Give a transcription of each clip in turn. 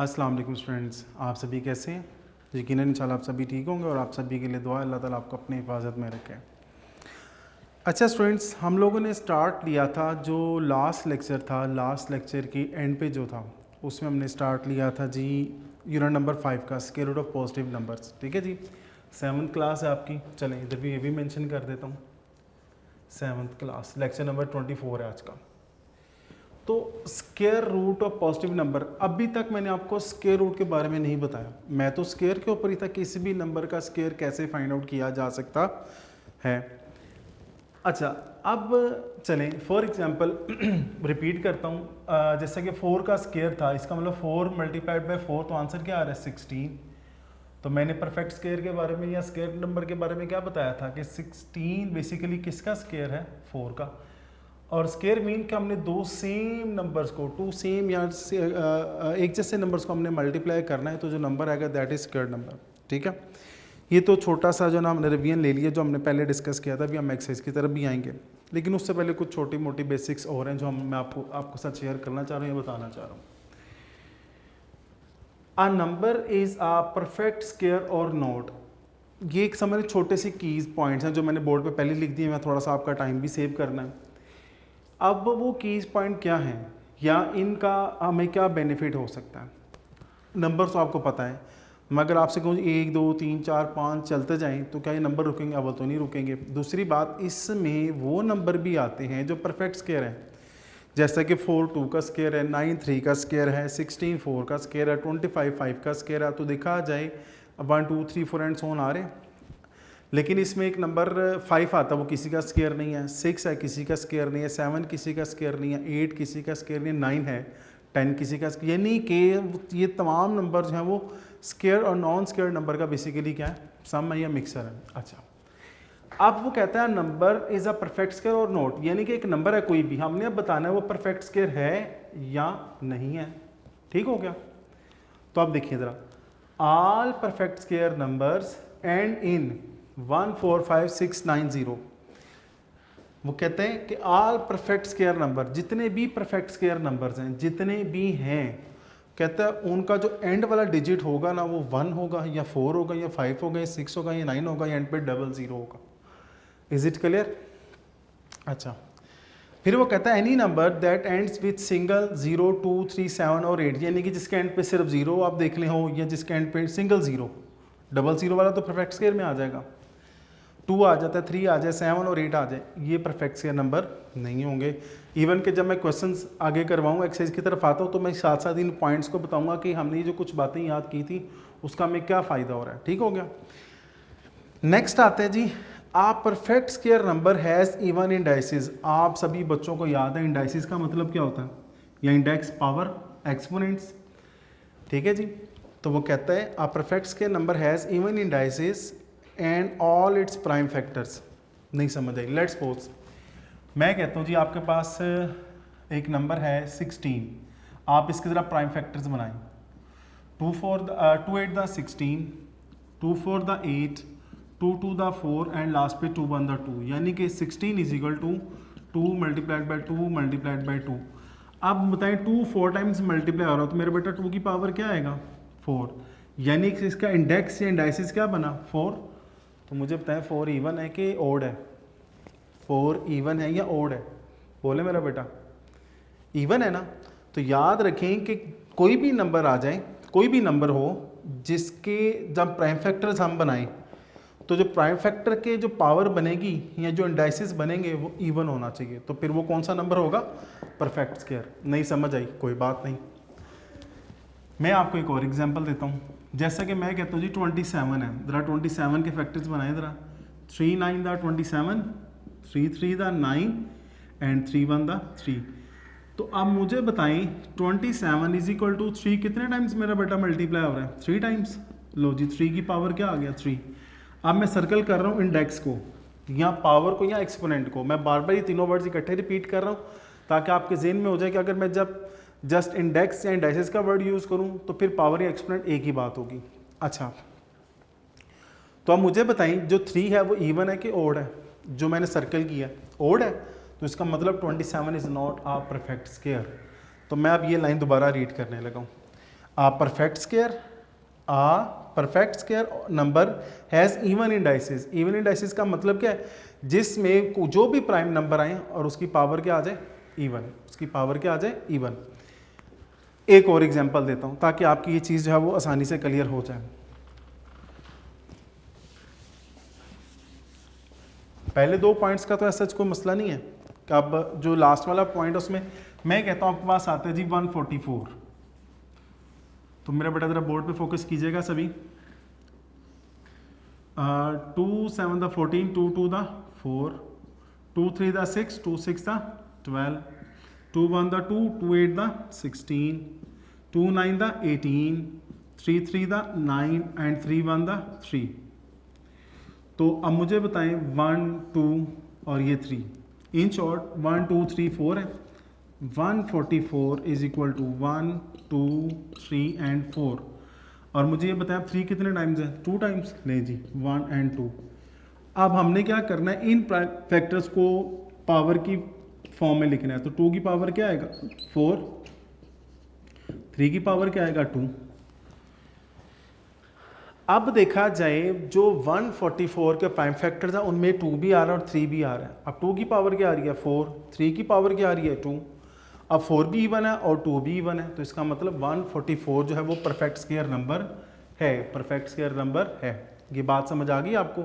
अस्सलाम वालेकुम स्टूडेंट्स, आप सभी कैसे हैं? यकीनन इंशाल्लाह आप सभी ठीक होंगे और आप सभी के लिए दुआ अल्लाह ताला आपको अपनी हिफाजत में रखे। अच्छा स्टूडेंट्स, हम लोगों ने स्टार्ट लिया था जो लास्ट लेक्चर था, लास्ट लेक्चर की एंड पे जो था उसमें हमने स्टार्ट लिया था जी यूनिट नंबर 5 का square root of positive numbers. ठीक है जी, 7th क्लास है आपकी। चलें इधर भी ये भी मेंशन कर देता हूँ, 7th क्लास, लेक्चर नंबर 24 है आज का। तो square root of positive number, अभी तक मैंने आपको स्क्वायर रूट के बारे में नहीं बताया। मैं तो स्क्वायर के ऊपर ही था, किसी भी नंबर का स्क्वायर कैसे फाइंड आउट किया जा सकता है। अच्छा, अब चलें फॉर एग्जांपल रिपीट करता हूँ। जैसा कि 4 का स्क्वायर था, इसका मतलब 4 मल्टीप्लाइड बाय 4, तो आंसर क्या आ रहा है 16। तो मैंने परफेक्ट स्क्वायर के बारे में या स्क्वायर नंबर के बारे में क्या बताया था कि 16 बेसिकली किसका स्क्वायर है, 4 का। और स्क्वायर मीन कि हमने दो सेम नंबर्स को, टू सेम या एक जैसे नंबर्स को हमने मल्टीप्लाई करना है, तो जो नंबर आएगा दैट इज स्क्वायर नंबर। ठीक है, ये तो छोटा सा जो ना हमने रिवीजन ले लिया, जो हमने पहले डिस्कस किया था। अभी हम एक्सरसाइज की तरफ भी आएंगे, लेकिन उससे पहले कुछ छोटी मोटी बेसिक्स और हैं जो मैं आपको साथ शेयर करना चाह रहा हूँ या बताना चाह रहा हूँ। A number is a perfect square और नॉट। ये एक समझ छोटे से कीज पॉइंट्स हैं जो मैंने बोर्ड पे पहले लिख दिए। मैं थोड़ा सा आपका टाइम भी सेव करना है। अब वो कीज पॉइंट क्या हैं या इनका हमें क्या बेनिफिट हो सकता है। नंबर तो आपको पता है, मगर आपसे कहूँ 1 2 3 4 5 चलते जाएं तो क्या ये नंबर रुकेंगे? अव्वल तो नहीं रुकेंगे। दूसरी बात, इसमें वो नंबर भी आते हैं जो परफेक्ट स्क्वायर है, जैसा कि 4 2 का स्क्वायर है, 9 3 का स्क्वायर है, 16 4 का स्क्वायर है, 25 5 का स्क्वायर है। तो देखा जाए 1 2 3 4 एंड सो ऑन आ रहे हैं। लेकिन इसमें एक नंबर 5 आता है, वो किसी का स्क्वायर नहीं है। 6 है, किसी का स्क्वायर नहीं है। 7 किसी का स्क्वायर नहीं है। 8 किसी का स्क्वायर नहीं है। 9 है, 10 किसी का, यानी कि ये तमाम नंबर जो हैं वो स्क्वायर और नॉन स्क्वायर नंबर का बेसिकली क्या है, सम है या मिक्सर है। अच्छा, अब वो कहता है number is a perfect square और नॉट, यानी कि एक नंबर है कोई भी, हमने अब बताना है वो परफेक्ट स्क्वायर है या नहीं है। ठीक हो गया? तो आप देखिए ज़रा, all perfect square numbers and in 1 4 5 6 9 0। वो कहते हैं कि ऑल परफेक्ट स्क्वायर नंबर, जितने भी परफेक्ट स्क्वायर नंबर्स हैं, जितने भी हैं, कहता है उनका जो एंड वाला डिजिट होगा ना, वो 1 होगा या 4 होगा या 5 होगा या 6 होगा या 9 होगा या एंड पे 00 होगा। Is it clear? अच्छा, फिर वो कहता है any number that ends with single 0 2 3 7 और 8, यानी कि जिसके एंड पे सिर्फ 0 आप देख ले हो या जिसके एंड पे सिंगल 0, 00 वाला तो परफेक्ट स्क्वायर में आ जाएगा। 2 आ जाता है, 3 आ जाए, 7 और 8 आ जाए, ये परफेक्ट स्क्वायर नंबर नहीं होंगे। इवन कि जब मैं क्वेश्चंस आगे करवाऊँ, एक्सरसाइज की तरफ आता हूँ, तो मैं साथ साथ इन पॉइंट्स को बताऊंगा कि हमने जो कुछ बातें याद की थी उसका हमें क्या फ़ायदा हो रहा है। ठीक हो गया? नेक्स्ट आते हैं जी, a perfect square number has even indices. आप सभी बच्चों को याद है इंडाइसिस का मतलब क्या होता है, या इंडेक्स, पावर, एक्सपोनेंट्स। ठीक है जी, तो वो कहता है a perfect square number has even indices and all its prime factors. नहीं समझ आई? लेट्स सपोज मैं कहता हूँ जी आपके पास एक नंबर है 16, आप इसके ज़रा प्राइम फैक्टर्स बनाएं। 2 8 द 16, 2 4 द 8, 2 2 द 4 एंड लास्ट पे 2 1 द 2, यानी कि 16 is equal to 2 multiplied by 2 multiplied by 2। अब बताएं 2 4 टाइम्स मल्टीप्लाई हो रहा है, तो मेरे बेटा 2 की पावर क्या आएगा 4, यानी कि इसका इंडेक्स या इंडाइसिस क्या बना 4। तो मुझे बताएं 4 इवन है कि ओड है? 4 इवन है या ओड है? बोले मेरा बेटा, इवन है ना। तो याद रखें कि कोई भी नंबर आ जाए, कोई भी नंबर हो जिसके जब प्राइम फैक्टर्स हम बनाएं, तो जो प्राइम फैक्टर के जो पावर बनेगी या जो इंडाइसिस बनेंगे वो इवन होना चाहिए। तो फिर वो कौन सा नंबर होगा? Perfect square. नहीं समझ आई? कोई बात नहीं, मैं आपको एक और एग्जांपल देता हूँ। जैसा कि मैं कहता हूँ जी 27 है, ज़रा 27 के फैक्टर्स बनाए ज़रा। 3 9 द 27, 3 3 द 9 एंड 3 1 द 3। तो अब मुझे बताएं 27 इज इक्वल टू 3 कितने टाइम्स मेरा बेटा मल्टीप्लाई हो रहा है? 3 टाइम्स। लो जी, 3 की पावर क्या आ गया 3। अब मैं सर्कल कर रहा हूँ इंडेक्स को या पावर को या एक्सपोनेंट को। मैं बार बार ये तीनों वर्ड्स इकट्ठे रिपीट कर रहा हूँ ताकि आपके जहन में हो जाए कि अगर मैं जब जस्ट इंडेक्स या इंडाइसिस का वर्ड यूज़ करूँ तो फिर पावर या एक्सपोनेंट एक ही बात होगी। अच्छा, तो अब मुझे बताएं जो 3 है वो इवन है कि ओड है? जो मैंने सर्कल किया ओड है, तो इसका मतलब 27 is not a perfect square. तो मैं अब ये लाइन दोबारा रीड करने लगा हूँ। Perfect square number has even indices. Even indices का मतलब क्या है, जिसमें जो भी प्राइम नंबर आए और उसकी पावर क्या आ जाए, इवन, उसकी पावर क्या आ जाए, इवन। एक और एग्जांपल देता हूं ताकि आपकी ये चीज़ जो है वो आसानी से क्लियर हो जाए। पहले 2 पॉइंट्स का तो ऐसा कोई मसला नहीं है। अब जो लास्ट वाला पॉइंट उसमें मैं कहता हूँ आपके पास आता है जी 144। तो मेरा बेटा ज़रा बोर्ड पे फोकस कीजिएगा सभी। 2 7 द 14, 2 2 द 4, 2 3 द 6, 2 6 द 12, 2 1 द 2, 2 8 द 16, 2 9 द 18, 3 3 द 9 एंड 3 1 द 3। तो अब मुझे बताएं 1 2 और ये 3, इन शॉर्ट 1 2 3 4 है। 144 इज इक्वल टू 1 2 3 एंड 4। और मुझे ये बताएं 3 कितने टाइम्स है, 2 टाइम्स, नहीं जी 1 एंड 2। अब हमने क्या करना है, इन फैक्टर्स को पावर की फॉर्म में लिखना है। तो 2 की पावर क्या आएगा 4, 3 की पावर क्या आएगा 2। अब देखा जाए जो 144 के प्राइम फैक्टर्स हैं उनमें 2 भी आ रहा है और 3 भी आ रहा है। अब 2 की पावर क्या आ रही है 4, 3 की पावर क्या आ रही है 2। अब 4 भी इवन है और 2 भी इवन है, तो इसका मतलब 144 जो है वो परफेक्ट स्क्वायर नंबर है, परफेक्ट स्क्वायर नंबर है। ये बात समझ आ गई आपको।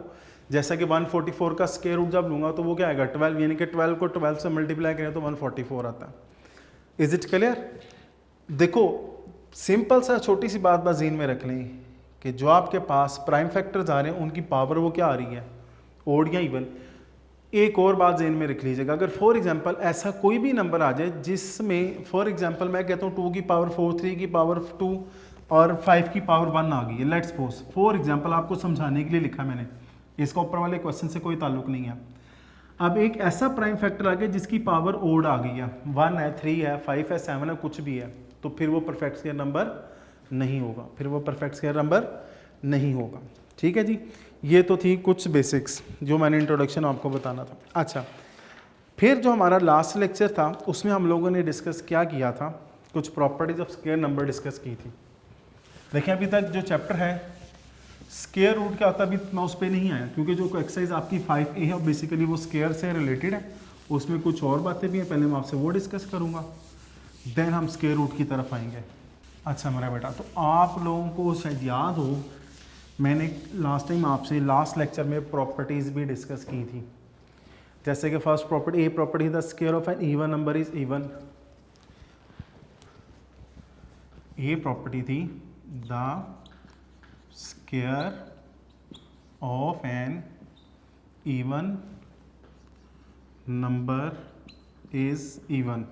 जैसा कि 144 का स्क्वायर रूट जब लूँगा तो वो क्या आएगा 12, यानी कि 12 को 12 से मल्टीप्लाई करें तो 144 आता है। Is it clear? देखो सिंपल सा छोटी सी बात ज़हन में रख लें कि जो आपके पास प्राइम फैक्टर्स आ रहे हैं उनकी पावर वो क्या आ रही है, ओड या इवन। एक और बात ज़हन में रख लीजिएगा, अगर फॉर एग्जांपल ऐसा कोई भी नंबर आ जाए जिसमें फॉर एग्जांपल मैं कहता हूँ 2 की पावर 4, 3 की पावर 2 और 5 की पावर 1 आ गई है, लेट्स सपोज फॉर एग्जांपल आपको समझाने के लिए लिखा मैंने, इसका ऊपर वाले क्वेश्चन से कोई ताल्लुक नहीं है। अब एक ऐसा प्राइम फैक्टर आ गया जिसकी पावर ओड आ गई है, 1 है, 3 है, 5 है, 7 है, कुछ भी है, तो फिर वो परफेक्ट स्क्वायर नंबर नहीं होगा, फिर वो परफेक्ट स्क्वायर नंबर नहीं होगा। ठीक है जी, ये तो थी कुछ बेसिक्स जो मैंने इंट्रोडक्शन आपको बताना था। अच्छा, फिर जो हमारा लास्ट लेक्चर था उसमें हम लोगों ने डिस्कस क्या किया था, कुछ properties of square number discuss की थी। देखिए अभी तक जो चैप्टर है स्क्वायर रूट क्या होता है अभी मैं उस पर नहीं आया, क्योंकि जो एक्सरसाइज आपकी 5A है बेसिकली वो स्क्वायर से रिलेटेड है, उसमें कुछ और बातें भी हैं, पहले मैं आपसे वो डिस्कस करूँगा, देन हम स्क्वायर रूट की तरफ आएंगे। अच्छा मेरा बेटा, तो आप लोगों को शायद याद हो मैंने लास्ट टाइम आपसे लास्ट लेक्चर में प्रॉपर्टीज़ भी डिस्कस की थी। जैसे कि first property, A property the square of an even number is even. ये प्रॉपर्टी थी the square of an even number is even.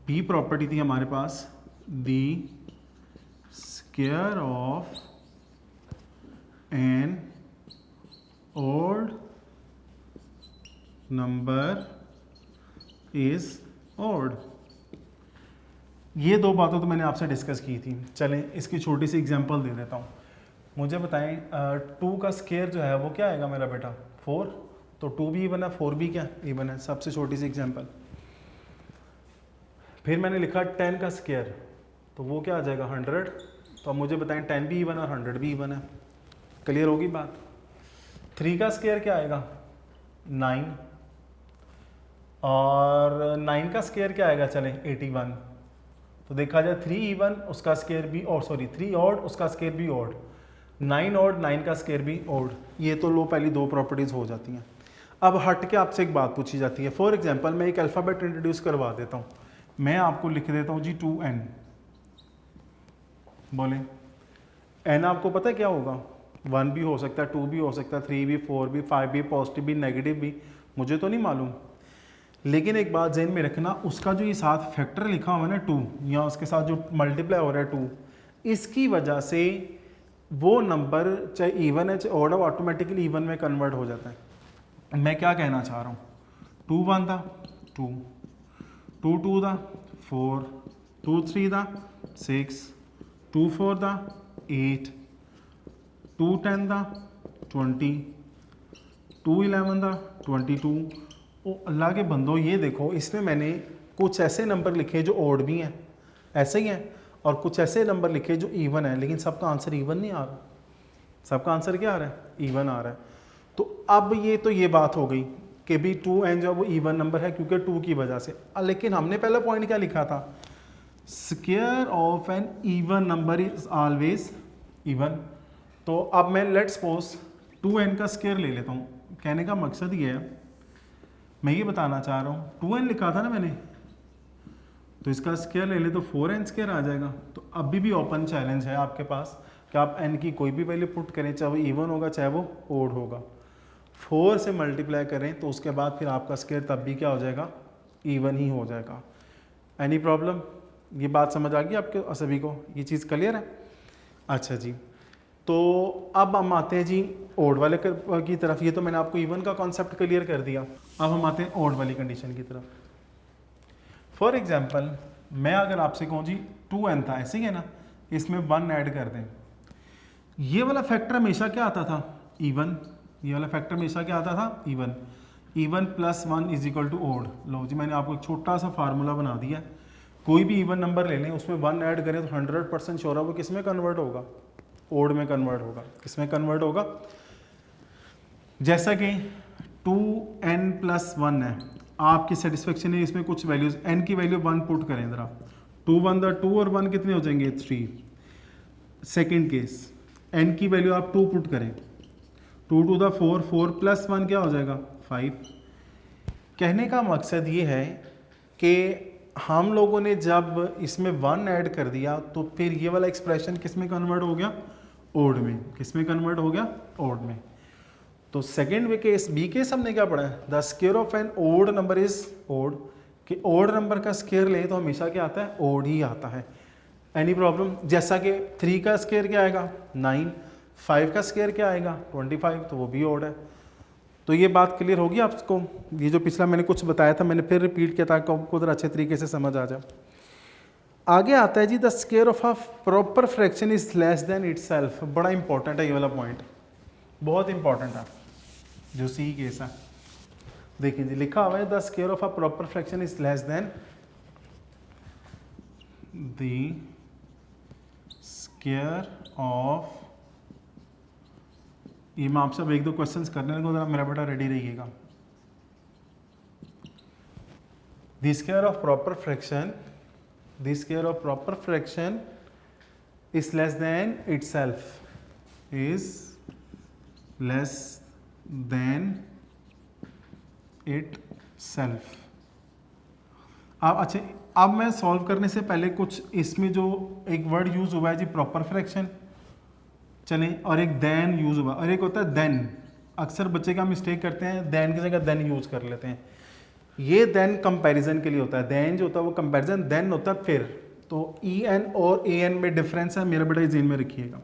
B property थी हमारे पास the square of an odd number is odd. ये दो बातों तो मैंने आपसे डिस्कस की थी। चलें इसकी छोटी सी एग्जांपल दे देता हूँ। मुझे बताएं 2 का स्क्वायर जो है वो क्या आएगा मेरा बेटा 4, तो 2 भी इवन है 4 भी क्या इवन है। सबसे छोटी सी एग्जांपल। फिर मैंने लिखा 10 का स्क्वायर, तो वो क्या आ जाएगा 100। तो अब मुझे बताएं 10 भी इवन है और 100 भी इवन है। क्लियर होगी बात। 3 का स्क्वायर क्या आएगा 9, और 9 का स्क्वायर क्या आएगा चलें 81। तो देखा जाए 3 इवन उसका स्क्वायर भी, और सॉरी 3 ऑड उसका स्क्वायर भी ऑड, 9 ऑड 9 का स्क्वायर भी ऑड। ये तो लो पहली दो प्रॉपर्टीज़ हो जाती हैं। अब हट के आपसे एक बात पूछी जाती है। फॉर एग्जांपल मैं एक अल्फ़ाबेट इंट्रोड्यूस करवा देता हूँ। मैं आपको लिख देता हूँ जी 2n। बोलें n आपको पता है क्या होगा, 1 भी हो सकता है, 2 भी हो सकता है, 3 भी, 4 भी, 5 भी, पॉजिटिव भी, नेगेटिव भी, मुझे तो नहीं मालूम। लेकिन एक बात जहन में रखना, उसका जो ये साथ फैक्टर लिखा हुआ है ना 2, या उसके साथ जो मल्टीप्लाई हो रहा है 2, इसकी वजह से वो नंबर चाहे इवन है चाहे ऑड, ऑटोमेटिकली इवन में कन्वर्ट हो जाता है। मैं क्या कहना चाह रहा हूँ, 2 1 था 2, 2 2 था 4, 2 3 था 6, 2 4 था 8, 2 10 था 20, 2 11 था 22। ओ अल्लाह के बंदो, ये देखो इसमें मैंने कुछ ऐसे नंबर लिखे जो ऑड भी हैं ऐसे ही हैं, और कुछ ऐसे नंबर लिखे जो इवन है लेकिन सबका आंसर इवन नहीं आ रहा। सबका आंसर क्या आ रहा है? इवन आ रहा है। तो अब ये बात हो गई कि भी 2n जो है वो इवन नंबर है क्योंकि 2 की वजह से। लेकिन हमने पहला पॉइंट क्या लिखा था? Square of an even number is always even. तो अब मैं लेट सपोज 2n का स्क्वायर ले लेता हूँ। कहने का मकसद ये है, मैं ये बताना चाह रहा हूँ 2n लिखा था ना मैंने, तो इसका स्क्वायर ले ले तो 4n स्क्वायर आ जाएगा। तो अभी भी ओपन चैलेंज है आपके पास कि आप n की कोई भी वैल्यू पुट करें, चाहे वो इवन होगा चाहे वो ओड होगा, 4 से मल्टीप्लाई करें तो उसके बाद फिर आपका स्क्वायर तब भी क्या हो जाएगा? इवन ही हो जाएगा। Any problem? ये बात समझ आ गई आपके सभी को? ये चीज़ क्लियर है? अच्छा जी, तो अब हम आते हैं जी ओड वाले की तरफ। ये तो मैंने आपको इवन का कॉन्सेप्ट क्लियर कर दिया। अब हम आते हैं ओड वाली कंडीशन की तरफ। फॉर एग्जाम्पल मैं अगर आपसे कहूँ जी 2n था, ऐसे ही है ना, इसमें 1 ऐड कर दें। ये वाला फैक्टर हमेशा क्या आता था? इवन। ये वाला फैक्टर हमेशा क्या आता था? Even. Even plus 1 is equal to odd. लो जी, मैंने आपको एक छोटा सा फार्मूला बना दिया। कोई भी इवन नंबर ले लें, उसमें 1 ऐड करें तो 100% श्योर है वो किस में कन्वर्ट होगा? ओड में कन्वर्ट होगा। किस में कन्वर्ट होगा? जैसा कि 2n प्लस 1 है, आपकी सेटिस्फेक्शन है इसमें कुछ वैल्यूज, n की वैल्यू 1 पुट करें ज़रा। 2 1 2 और 1 कितने हो जाएंगे? 3। सेकेंड केस, n की वैल्यू आप 2 पुट करें, 2 2 4, 4 प्लस 1 क्या हो जाएगा? 5। कहने का मकसद ये है कि हम लोगों ने जब इसमें 1 ऐड कर दिया तो फिर ये वाला एक्सप्रेशन किस में कन्वर्ट हो गया? ओड में। किस में कन्वर्ट हो गया? ओड में। तो second way case, B case हमने क्या पढ़ा है? The square of an odd number is odd. कि ओड नंबर का स्क्वायर ले तो हमेशा क्या आता है? ओड ही आता है। Any problem? जैसा कि 3 का स्क्वायर क्या आएगा? 9। 5 का स्क्वायर क्या आएगा? 25, तो वो भी ओड है। तो ये बात क्लियर होगी आपको? ये जो पिछला मैंने कुछ बताया था मैंने फिर रिपीट किया ताकि आपको उधर अच्छे तरीके से समझ आ जाए। आगे आता है जी the square of a proper fraction is less than itself. बड़ा इंपॉर्टेंट है ये वाला पॉइंट, बहुत इंपॉर्टेंट है जो सी केस है। देखिए जी, लिखा हुआ है the square of a proper fraction is less then the square of, ये मैं आपसे अब 1-2 क्वेश्चंस करने लगा, जरा मेरा बेटा रेडी रहिएगा। The square of proper fraction, the square of proper fraction is less than itself, is less then it self. अब अच्छा, अब मैं सॉल्व करने से पहले कुछ इसमें जो एक वर्ड यूज हुआ है जी प्रॉपर फ्रैक्शन, चलें, और एक देन यूज हुआ और एक होता है देन। अक्सर बच्चे का मिस्टेक करते हैं, देन की जगह देन यूज कर लेते हैं। ये देन कंपैरिजन के लिए होता है, देन जो होता है वो कंपैरिजन, देन होता है फिर। तो ई एन और ए एन में डिफरेंस है, मेरा बेटा इस में रखिएगा।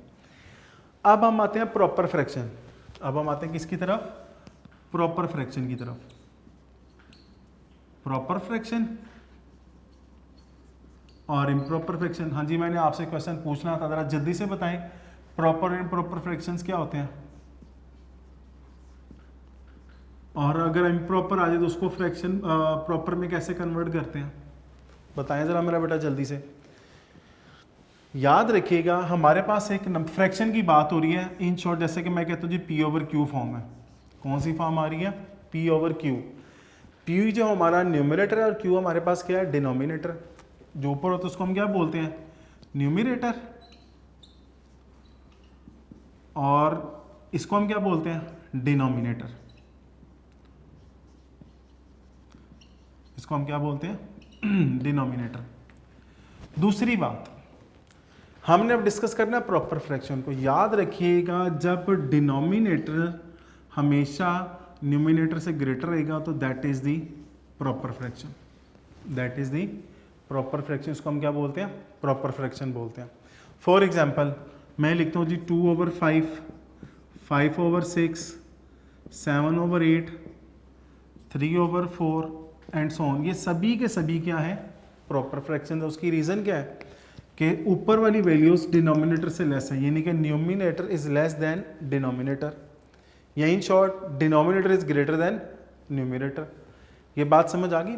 अब हम आते हैं प्रॉपर फ्रैक्शन। अब हम आते हैं किसकी तरफ? प्रॉपर फ्रैक्शन की तरफ। प्रॉपर फ्रैक्शन और इम्प्रॉपर फ्रैक्शन। हाँ जी, मैंने आपसे क्वेश्चन पूछना था, जरा जल्दी से बताएं प्रॉपर और इम्प्रॉपर फ्रैक्शंस क्या होते हैं, और अगर इम्प्रॉपर आ जाए तो उसको फ्रैक्शन प्रॉपर में कैसे कन्वर्ट करते हैं, बताएं ज़रा मेरा बेटा जल्दी से। याद रखिएगा हमारे पास एक फ्रैक्शन की बात हो रही है, इन शॉर्ट जैसे कि मैं कहता हूँ जी P/Q फॉर्म है। कौन सी फॉर्म आ रही है? P/Q। P जो हमारा न्यूमरेटर है और Q हमारे पास क्या है? डिनोमिनेटर। जो ऊपर होता है उसको हम क्या बोलते हैं? न्यूमरेटर। और इसको हम क्या बोलते हैं? डिनोमिनेटर। इसको हम क्या बोलते हैं? डिनोमिनेटर। दूसरी बात हमने अब डिस्कस करना है प्रॉपर फ्रैक्शन को। याद रखिएगा जब डिनोमिनेटर हमेशा न्यूमिनेटर से ग्रेटर रहेगा तो that is the proper fraction. That is the proper fraction. इसको हम क्या बोलते हैं? प्रॉपर फ्रैक्शन बोलते हैं। फॉर एग्जाम्पल मैं लिखता हूँ जी 2/5, 5/6, 7/8, 3/4 एंड सो ऑन। ये सभी के सभी क्या है? Proper fraction. उसकी रीज़न क्या है कि ऊपर वाली वैल्यूज डिनोमिनेटर से लेस है, यानी कि numerator is less than denominator, या in short denominator is greater than numerator. ये बात समझ आ गई?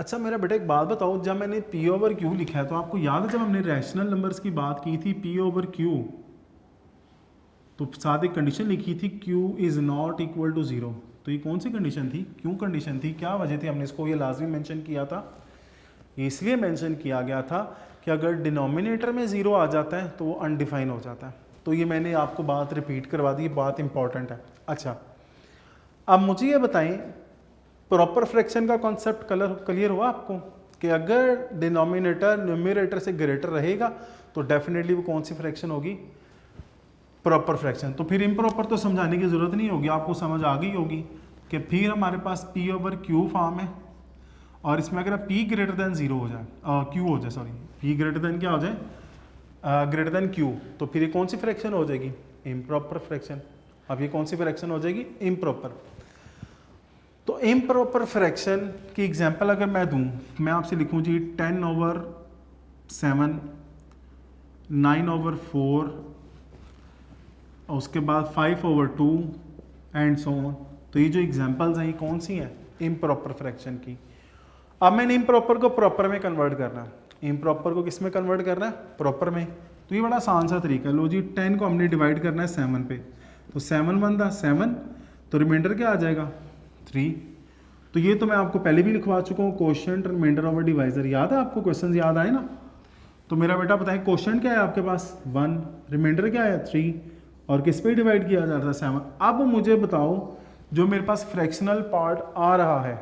अच्छा मेरा बेटा एक बात बताओ, जब मैंने P ओवर Q लिखा है तो आपको याद है जब हमने रैशनल नंबर्स की बात की थी P ओवर Q, तो साथ एक कंडीशन लिखी थी Q is not equal to 0। तो ये कौन सी कंडीशन थी, क्यों कंडीशन थी, क्या वजह थी हमने इसको ये लाजमी मेंशन किया था? ये इसलिए मेंशन किया गया था कि अगर डिनोमिनेटर में 0 आ जाता है तो वो अनडिफाइन हो जाता है। तो ये मैंने आपको बात रिपीट करवा दी, बात इंपॉर्टेंट है। अच्छा अब मुझे ये बताएं, प्रॉपर फ्रैक्शन का कॉन्सेप्ट क्लियर हुआ आपको कि अगर डिनोमिनेटर न्यूमरेटर से ग्रेटर रहेगा तो डेफिनेटली वो कौन सी फ्रैक्शन होगी, प्रॉपर फ्रैक्शन। तो फिर इम्प्रॉपर तो समझाने की ज़रूरत नहीं होगी, आपको समझ आ गई होगी कि फिर हमारे पास P ओवर Q फॉर्म है और इसमें अगर P ग्रेटर देन 0 हो जाए, Q हो जाए, सॉरी P ग्रेटर देन क्या हो जाए, ग्रेटर देन Q, तो फिर ये कौन सी फ्रैक्शन हो जाएगी, इम्प्रॉपर फ्रैक्शन। अब ये कौन सी फ्रैक्शन हो जाएगी, इम्प्रॉपर। तो इम्प्रॉपर फ्रैक्शन की एग्जांपल अगर मैं दूं, मैं आपसे लिखूं जी 10 ओवर 7, 9 ओवर 4, और उसके बाद 5 ओवर 2 एंड सो ऑन। तो ये जो एग्जांपल्स हैं ये कौन सी हैं, इम्प्रॉपर फ्रैक्शन की। अब मैंने इम्प्रॉपर को प्रॉपर में कन्वर्ट करना है, इम्प्रॉपर को किस में कन्वर्ट करना है, प्रॉपर में। तो ये बड़ा आसान सा तरीका है। लो जी 10 को हमने डिवाइड करना है 7 पे, तो 7 बनता 7, तो रिमाइंडर क्या आ जाएगा 3। तो ये तो मैं आपको पहले भी लिखवा चुका हूँ, क्वोशिएंट रिमाइंडर ओवर डिवाइजर। याद है आपको, क्वेश्चन याद आए ना? तो मेरा बेटा बताएं क्वोशिएंट क्या है आपके पास 1, रिमाइंडर क्या है 3, और किस पे डिवाइड किया जा रहा था 7। अब मुझे बताओ जो मेरे पास फ्रैक्शनल पार्ट आ रहा है,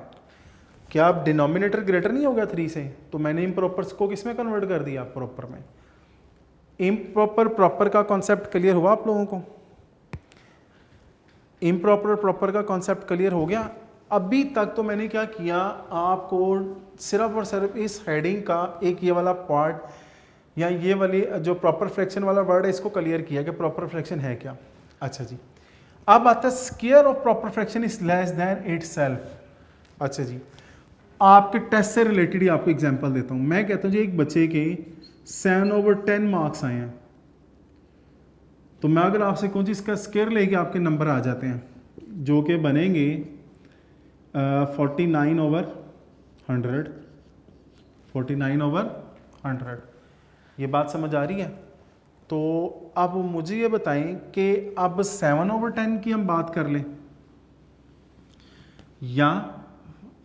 क्या अब डिनोमिनेटर ग्रेटर नहीं हो गया 3 से? तो मैंने इम्प्रॉपर्स को किस में कन्वर्ट कर दिया, प्रॉपर में। इम्प्रॉपर प्रॉपर का कॉन्सेप्ट क्लियर हुआ आप लोगों को? इम्प्रॉपर प्रॉपर का कॉन्सेप्ट क्लियर हो गया? अभी तक तो मैंने क्या किया, आपको सिर्फ और सिर्फ इस हेडिंग का एक ये वाला पार्ट या ये वाली जो प्रॉपर फ्रैक्शन वाला वर्ड है इसको क्लियर किया कि प्रॉपर फ्रैक्शन है क्या। अच्छा जी, अब आता है square of proper fraction is less than itself. अच्छा जी, आपके टेस्ट से रिलेटेड ही आपको एग्जांपल देता हूँ। मैं कहता हूँ जी एक बच्चे के 7 ओवर 10 मार्क्स आए हैं, तो मैं अगर आपसे कहूँ जी इसका स्क्वायर लेके आपके नंबर आ जाते हैं जो कि बनेंगे 49 ओवर 100, 49 ओवर 100। ये बात समझ आ रही है? तो अब मुझे ये बताएं कि अब 7 ओवर 10 की हम बात कर लें या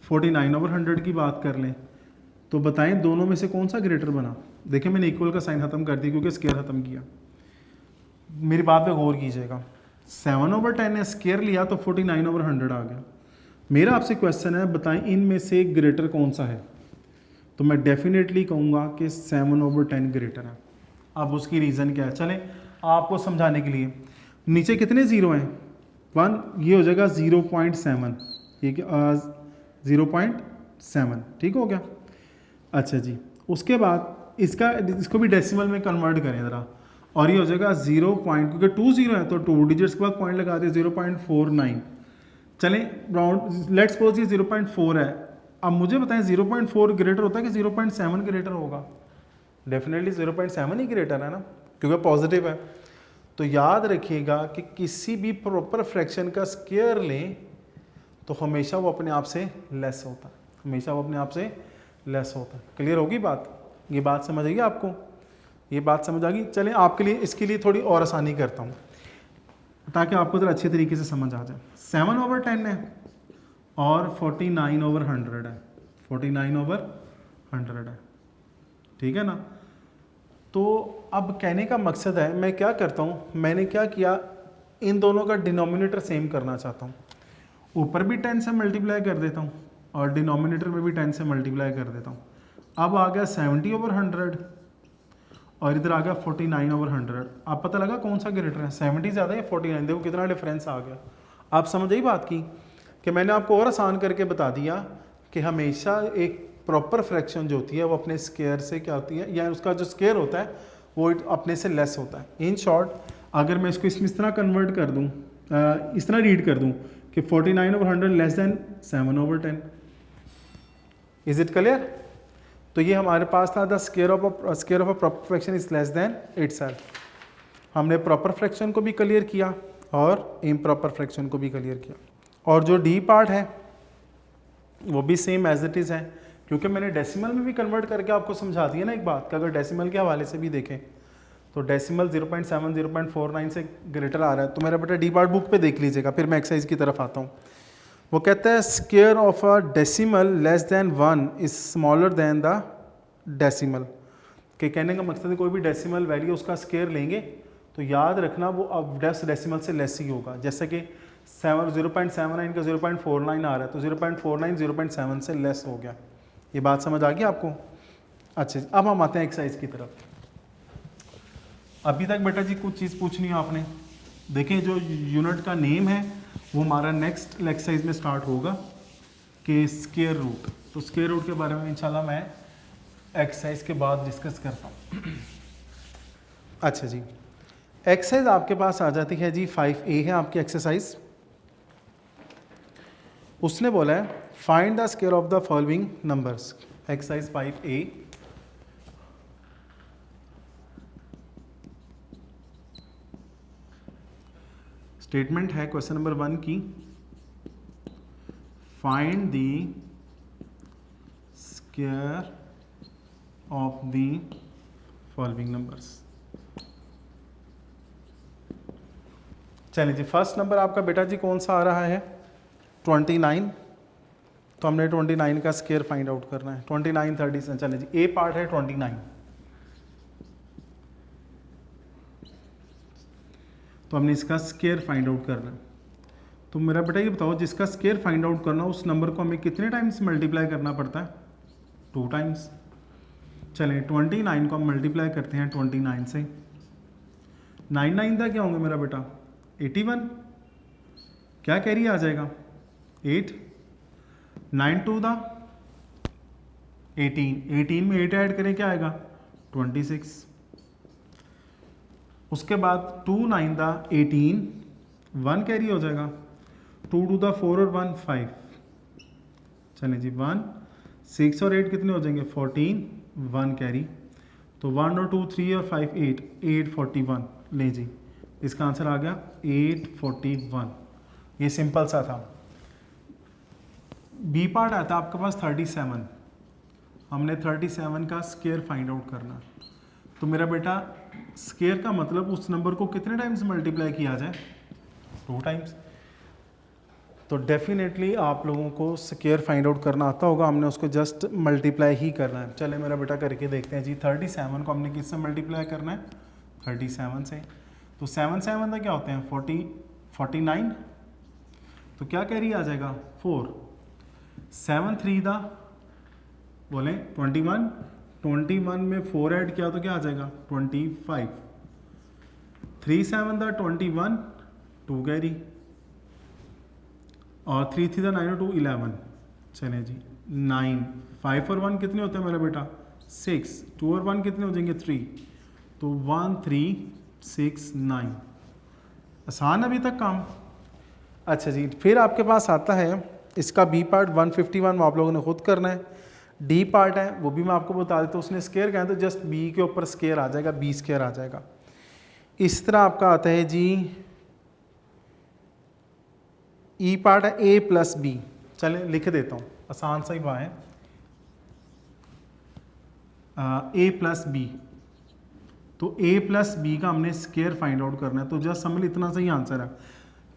49 ओवर 100 की बात कर लें, तो बताएं दोनों में से कौन सा ग्रेटर बना। देखिए मैंने इक्वल का साइन खत्म कर दिया क्योंकि स्क्वायर खत्म किया। मेरी बात पे गौर कीजिएगा, 7 ओवर 10 ने स्क्वायर लिया तो 49 ओवर 100 आ गया। मेरा आपसे क्वेश्चन है बताएं इनमें से ग्रेटर कौन सा है, तो मैं डेफिनेटली कहूँगा कि 7 ओवर 10 ग्रेटर है। अब उसकी रीज़न क्या है, चलें आपको समझाने के लिए। नीचे कितने ज़ीरो हैं 1, ये हो जाएगा 0.7, ये 0.7, ठीक हो गया। अच्छा जी, उसके बाद इसको भी डेसिमल में कन्वर्ट करें ज़रा, और ये हो जाएगा 0. क्योंकि 2 0 है तो 2 डिजिट्स के बाद पॉइंट लगा दें 0.49। चलें राउंड, लेट्स सपोज ये 0.4 है। अब मुझे बताएं 0.4 ग्रेटर होता है कि 0.7 ग्रेटर होगा? डेफिनेटली 0.7 ही ग्रेटर है ना, क्योंकि पॉजिटिव है। तो याद रखिएगा कि किसी भी प्रॉपर फ्रैक्शन का स्क्वायर लें तो हमेशा वो अपने आप से लेस होता है, हमेशा वो अपने आप से लेस होता है। क्लियर होगी बात? ये बात समझ आएगी आपको? ये बात समझ आ गई? चलें आपके लिए इसके लिए थोड़ी और आसानी करता हूँ ताकि आपको ज़रा अच्छे तरीके से समझ आ जाए। 7 ओवर 10 है और 49 ओवर 100 है, 49 ओवर 100 है, ठीक है ना। तो अब कहने का मकसद है, मैं क्या करता हूँ, मैंने क्या किया, इन दोनों का डिनोमिनेटर सेम करना चाहता हूँ। ऊपर भी 10 से मल्टीप्लाई कर देता हूँ और डिनोमिनेटर में भी 10 से मल्टीप्लाई कर देता हूँ। अब आ गया 70 ओवर 100 और इधर आ गया 49 ओवर 100। अब पता लगा कौन सा ग्रेटर है, 70 ज़्यादा या 49? देखो कितना डिफरेंस आ गया। आप समझ आई बात की कि मैंने आपको और आसान करके बता दिया कि हमेशा एक प्रॉपर फ्रैक्शन जो होती है वो अपने स्क्वायर से क्या होती है, या उसका जो स्क्वायर होता है वो अपने से लेस होता है। इन शॉर्ट अगर मैं इसको इस तरह कन्वर्ट कर दूँ, इस तरह रीड कर दूँ कि 49 over 100 less than 7 over 10। Is it clear? तो ये हमारे पास था the square of a proper fraction is less than itself. हमने प्रॉपर फ्रैक्शन को भी क्लियर किया और इम्प्रॉपर फ्रैक्शन को भी क्लियर किया। और जो डी पार्ट है वो भी सेम एज इट इज़ है क्योंकि मैंने डेसिमल में भी कन्वर्ट करके आपको समझा दिया ना एक बात कि अगर डेसिमल के हवाले से भी देखें तो डेसिमल 0.7 0.49 से ग्रेटर आ रहा है, तो मेरा बेटा डी पार्ट बुक पे देख लीजिएगा, फिर मैं एक्सरसाइज की तरफ आता हूँ। वो कहता है square of a decimal less than 1 is smaller than the decimal. कि कहने का मकसद है कोई भी डेसिमल वैल्यू उसका स्क्वायर लेंगे तो याद रखना वो अब 10 डेसिमल से लेस ही होगा। जैसे कि 0.79 का 0.49 आ रहा है तो 0.49 0.7 से लेस हो गया। ये बात समझ आ गई आपको? अच्छा, अब हम आते हैं एक्सरसाइज की तरफ। अभी तक बेटा जी कुछ चीज़ पूछनी है आपने। देखें जो यूनिट का नेम है वो हमारा नेक्स्ट एक्सरसाइज में स्टार्ट होगा कि स्क्वायर रूट। तो स्क्वायर रूट के बारे में इंशाल्लाह मैं एक्सरसाइज के बाद डिस्कस करता हूँ। अच्छा जी, एक्सरसाइज आपके पास आ जाती है जी 5A है आपकी एक्सरसाइज। उसने बोला है find the square of the following numbers. Exercise 5A। Statement है क्वेश्चन नंबर 1 की, find the square of the following numbers. चलिए जी, फर्स्ट नंबर आपका बेटा जी कौन सा आ रहा है? 29। तो हमने 29 का स्क्वायर फाइंड आउट करना है। 29 30 से चलिए जी, ए पार्ट है 29। तो हमने इसका स्क्वायर फाइंड आउट करना है। तो मेरा बेटा ये बताओ, जिसका स्क्वायर फाइंड आउट करना उस नंबर को हमें कितने टाइम्स मल्टीप्लाई करना पड़ता है? 2 टाइम्स। चलें 29 को हम मल्टीप्लाई करते हैं 29 से। 9 9 था क्या होंगे मेरा बेटा? 81। क्या कैरी आ जाएगा? 8। 9 2 था 18। 18 में 8 ऐड करें क्या आएगा? 26। उसके बाद 2 9 था 18। 1 कैरी हो जाएगा। 2 2 था 4 और 1 5। चलें जी 1 6 और 8 कितने हो जाएंगे? 14। 1 कैरी। तो 1 और 2 3 और 5 8 841। लें जी, इसका आंसर आ गया 841। ये सिंपल सा था। बी पार्ट आता है आपके पास 37। हमने 37 का स्क्वायर फाइंड आउट करना। तो मेरा बेटा स्क्वायर का मतलब उस नंबर को कितने टाइम्स मल्टीप्लाई किया जाए? 2 टाइम्स। तो डेफिनेटली आप लोगों को स्क्वायर फाइंड आउट करना आता होगा, हमने उसको जस्ट मल्टीप्लाई ही करना है। चले मेरा बेटा करके देखते हैं जी। 37 को हमने किससे मल्टीप्लाई करना है? 37 से। तो 7 7 का क्या होते हैं? 49। तो क्या कैरी आ जाएगा? 4। 7 3 था बोले 21। 21 में 4 ऐड किया तो क्या आ जाएगा? 25। 3 7 था 21। 2 कैरी और 3 3 था 9 और 2 11। चले जी 9। 5 और 1 कितने होते हैं मेरा बेटा? 6। 2 और 1 कितने हो जाएंगे? 3। तो 1 3 6 9। आसान अभी तक काम। अच्छा जी, फिर आपके पास आता है इसका बी पार्ट 151। आप लोगों ने खुद करना है। डी पार्ट है वो भी मैं आपको बता देता हूँ। उसने स्क्वायर कहा तो जस्ट बी के ऊपर स्क्वायर आ जाएगा, बी स्क्वायर आ जाएगा। इस तरह आपका आता है जी ई पार्ट है ए प्लस बी। चले लिख देता हूँ, आसान सा ही वहाँ है। ए प्लस बी। तो ए प्लस बी का हमने स्क्वायर फाइंड आउट करना है। तो जस्ट समझ लो इतना सही आंसर है,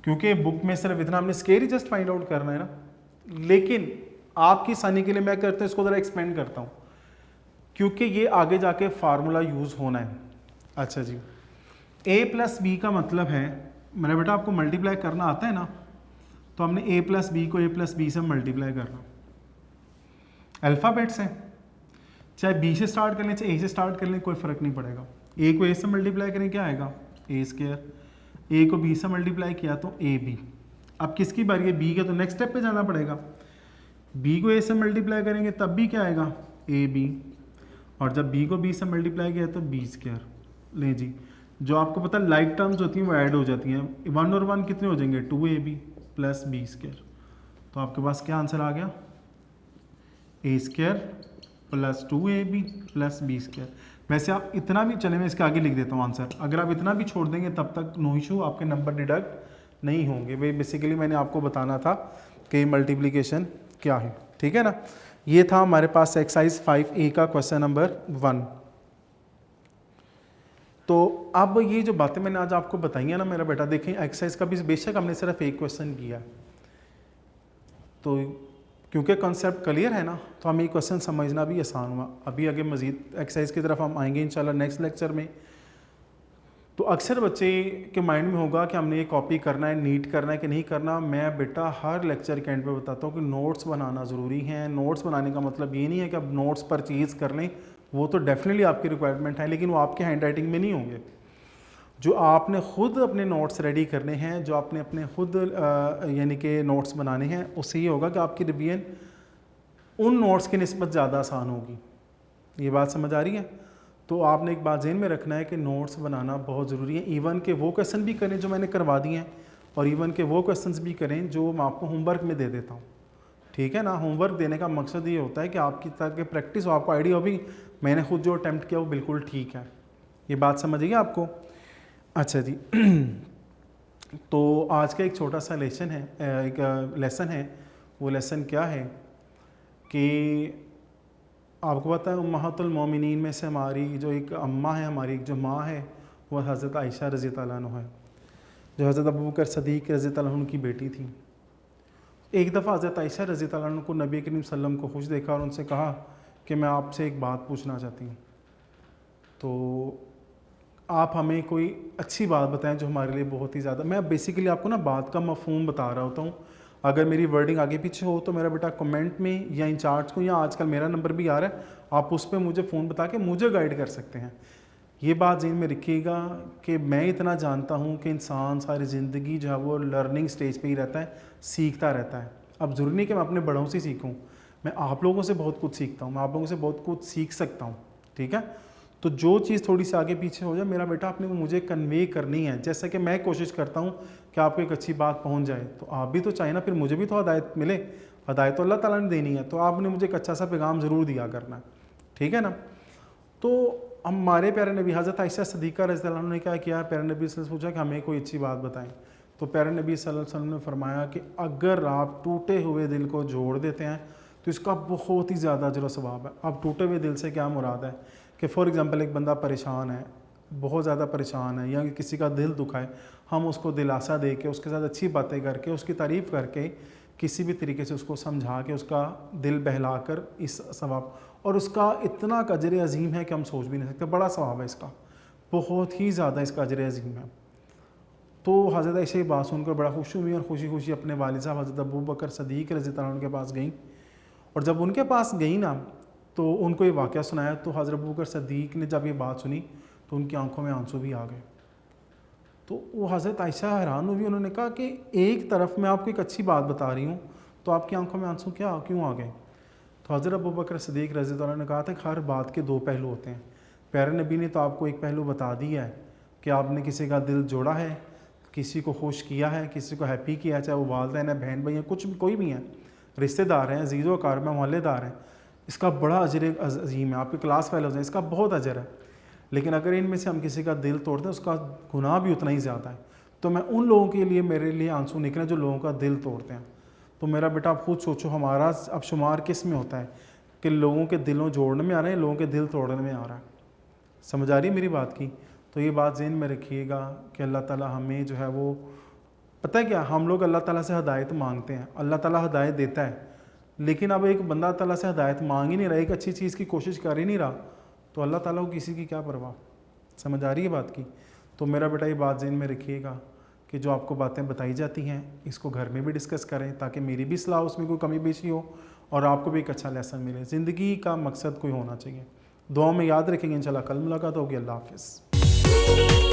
क्योंकि बुक में सिर्फ इतना हमने स्क्वायर ही जस्ट फाइंड आउट करना है ना। लेकिन आपकी आसानी के लिए मैं करता हूँ इसको ज़रा एक्सपेंड करता हूँ, क्योंकि ये आगे जाके फार्मूला यूज़ होना है। अच्छा जी, ए प्लस बी का मतलब है मेरा बेटा आपको मल्टीप्लाई करना आता है ना, तो हमने ए प्लस बी को ए प्लस बी से मल्टीप्लाई करना। अल्फ़ाबेट्स हैं, चाहे बी से स्टार्ट कर लें चाहे ए से स्टार्ट कर लें, कोई फ़र्क नहीं पड़ेगा। ए को ए से मल्टीप्लाई करें क्या आएगा? ए स्क्वायर। ए को बी से मल्टीप्लाई किया तो ए बी। अब किसकी बारी है? बी के। तो नेक्स्ट स्टेप पे जाना पड़ेगा। बी को ए से मल्टीप्लाई करेंगे तब भी क्या आएगा? A B. और जब बी को बी से मल्टीप्लाई किया तो बी स्क्वायर। ले जी, जो आपको पता है लाइक टर्म्स होती हैं वो ऐड हो जाती हैं। 1 और 1 कितने हो जाएंगे? 2ab plus B square. तो आपके पास क्या आंसर आ गया? A square plus 2ab plus B square. वैसे आप इतना भी, चले मैं इसके आगे लिख देता हूँ आंसर। अगर आप इतना भी छोड़ देंगे तब तक नो इशू, आपके नंबर डिडक्ट नहीं होंगे। वे बेसिकली मैंने आपको बताना था कि मल्टीप्लिकेशन क्या है, ठीक है ना। ये था हमारे पास एक्सरसाइज 5A का क्वेश्चन नंबर 1। तो अब ये जो बातें मैंने आज आपको बताई हैं ना मेरा बेटा, देखें एक्सरसाइज का भी बेशक हमने सिर्फ एक क्वेश्चन किया, तो क्योंकि कॉन्सेप्ट क्लियर है ना तो हमें ये क्वेश्चन समझना भी आसान हुआ। अभी आगे मज़ीद एक्सरसाइज की तरफ हम आएंगे इंशाल्लाह नेक्स्ट लेक्चर में। तो अक्सर बच्चे के माइंड में होगा कि हमने ये कॉपी करना है, नीट करना है कि नहीं करना। मैं बेटा हर लेक्चर के एंड पे बताता हूँ कि नोट्स बनाना ज़रूरी है। नोट्स बनाने का मतलब ये नहीं है कि अब नोट्स परचेज़ कर लें, वो तो डेफिनेटली आपकी रिक्वायरमेंट है, लेकिन वो आपके हैंड राइटिंग में नहीं होंगे। जो आपने ख़ुद अपने नोट्स रेडी करने हैं, जो आपने अपने खुद यानी कि नोट्स बनाने हैं, उससे ये होगा कि आपकी रिवीजन उन नोट्स की निस्बत ज़्यादा आसान होगी। ये बात समझ आ रही है? तो आपने एक बात ज़हन में रखना है कि नोट्स बनाना बहुत ज़रूरी है। इवन के वो क्वेश्चन भी करें जो मैंने करवा दिए हैं, और इवन के वो क्वेश्चंस भी करें जो मैं आपको होमवर्क में दे देता हूँ। ठीक है ना? होमवर्क देने का मकसद ये होता है कि आपकी ताकि प्रैक्टिस हो, आपको आइडिया हो भी मैंने खुद जो अटैम्प्ट किया वो बिल्कुल ठीक है। ये बात समझिए आपको। अच्छा जी तो आज का एक छोटा सा लेसन है, एक लेसन है। वो लेसन क्या है कि आपको पता है उम्महातुल मोमिनीन में से हमारी जो एक अम्मा है, हमारी एक जो माँ है, वो हज़रत आयशा रज़ी अल्लाह अन्हा है, जो हज़रत अबू बकर सदीक़ रज़ी अल्लाह अन्हु की बेटी थी। एक दफ़ा हज़रत आयशा रज़ी अल्लाह अन्हा को नबी करीम सल्लल्लाहु अलैहि वसल्लम को खुश देखा और उनसे कहा कि मैं आपसे एक बात पूछना चाहती हूँ, तो आप हमें कोई अच्छी बात बताएं जो हमारे लिए बहुत ही ज़्यादा, मैं बेसिकली आपको ना बात का मफ़हूम बता रहा होता हूँ। अगर मेरी वर्डिंग आगे पीछे हो तो मेरा बेटा कमेंट में या इंचार्ज को, या आजकल मेरा नंबर भी आ रहा है, आप उस पर मुझे फ़ोन बता के मुझे गाइड कर सकते हैं। ये बात ज़हन में रखिएगा कि मैं इतना जानता हूँ कि इंसान सारी ज़िंदगी जो है वो लर्निंग स्टेज पे ही रहता है, सीखता रहता है। अब ज़रूरी नहीं कि मैं अपने बड़ों से सीखूँ, मैं आप लोगों से बहुत कुछ सीखता हूँ, मैं आप लोगों से बहुत कुछ सीख सकता हूँ। ठीक है? तो जो चीज़ थोड़ी सी आगे पीछे हो जाए मेरा बेटा आपने मुझे कन्वे करनी है। जैसे कि मैं कोशिश करता हूँ कि आपको एक अच्छी बात पहुँच जाए, तो आप भी तो चाहे ना, फिर मुझे भी तो हिदायत मिले। हिदायत तो अल्लाह ताला ने देनी है, तो आपने मुझे एक अच्छा सा पैगाम ज़रूर दिया करना। ठीक है ना? तो हमारे प्यारे नबी हज़रत आयशा सिद्दीक़ा रज़ियल्लाहु अन्हा ने क्या किया, प्यारे नबी से पूछा कि हमें कोई अच्छी बात बताएं। तो प्यारे नबी सल्लल्लाहु अलैहि वसल्लम ने फरमाया कि अगर आप टूटे हुए दिल को जोड़ देते हैं तो इसका बहुत ही ज़्यादा अजर व सवाब है। अब टूटे हुए दिल से क्या मुराद है कि फ़ॉर एग्ज़ाम्पल एक बंदा परेशान है, बहुत ज़्यादा परेशान है, या किसी का दिल दुखा है, हम उसको दिलासा दे के, उसके साथ अच्छी बातें करके, उसकी तारीफ़ करके, किसी भी तरीके से उसको समझा के उसका दिल बहला कर इस सवाब, और उसका इतना अजर अज़ीम है कि हम सोच भी नहीं सकते, बड़ा सवाब है इसका, बहुत ही ज़्यादा इसका अजर अज़ीम है। तो हज़रत ऐसे ही बात सुनकर बड़ा खुश हुई और खुशी खुशी अपने वालिद साहब हज़रत अबू बकर सदीक़ रज़ी अल्लाह अन्हु के पास गई। और जब उनके पास गई ना तो उनको ये वाक़या सुनाया, तो हज़रत अबू बकर सदीक़ ने जब ये बात सुनी तो उनकी आंखों में आंसू भी आ गए। तो वो हज़रत आयशा हैरान हुई, उन्होंने कहा कि एक तरफ मैं आपको एक अच्छी बात बता रही हूँ तो आपकी आंखों में आंसू क्यों आ गए? तो हज़रत अबू बकर सदीक़ रज़ी अल्लाह अन्हु ने कहा था कि हर बात के दो पहलू होते हैं। प्यारे नबी ने तो आपको एक पहलू बता दिया है कि आपने किसी का दिल जोड़ा है, किसी को खुश किया है, किसी को हैप्पी किया, चाहे वो वालिदैन है, बहन भाई हैं, कुछ भी कोई भी हैं, रिश्तेदार हैं, अज़ीज़ व अक़ारिब में मोहल्लेदार हैं, इसका बड़ा अजर अज़ीम है, आपके क्लास फेलोज़ हैं, इसका बहुत अजर है। लेकिन अगर इनमें से हम किसी का दिल तोड़ते हैं उसका गुनाह भी उतना ही ज़्यादा है। तो मैं उन लोगों के लिए, मेरे लिए आंसू निकले जो लोगों का दिल तोड़ते हैं। तो मेरा बेटा आप खुद सोचो हमारा अब शुमार किस में होता है कि लोगों के दिलों जोड़ने में आ रहे हैं, लोगों के दिल तोड़ने में आ रहा है। समझ आ रही है मेरी बात की? तो ये बात ज़हन में रखिएगा कि अल्लाह ताला हमें जो है वो, पता है क्या, हम लोग अल्लाह ताला से हिदायत मांगते हैं, अल्लाह ताला हिदायत देता है, लेकिन अब एक बंदा ताला से हिदायत मांग ही नहीं रहा, एक अच्छी चीज़ की कोशिश कर ही नहीं रहा, तो अल्लाह ताला को किसी की क्या परवाह। समझ आ रही है बात की? तो मेरा बेटा ये बात ज़हन में रखिएगा कि जो आपको बातें बताई जाती हैं इसको घर में भी डिस्कस करें, ताकि मेरी भी सलाह उसमें कोई कमी पेशी हो और आपको भी एक अच्छा लेसन मिले। ज़िंदगी का मकसद कोई होना चाहिए। दुआ में याद रखेंगे। इंशाल्लाह कल मुलाकात होगी। अल्लाह हाफ़िज़।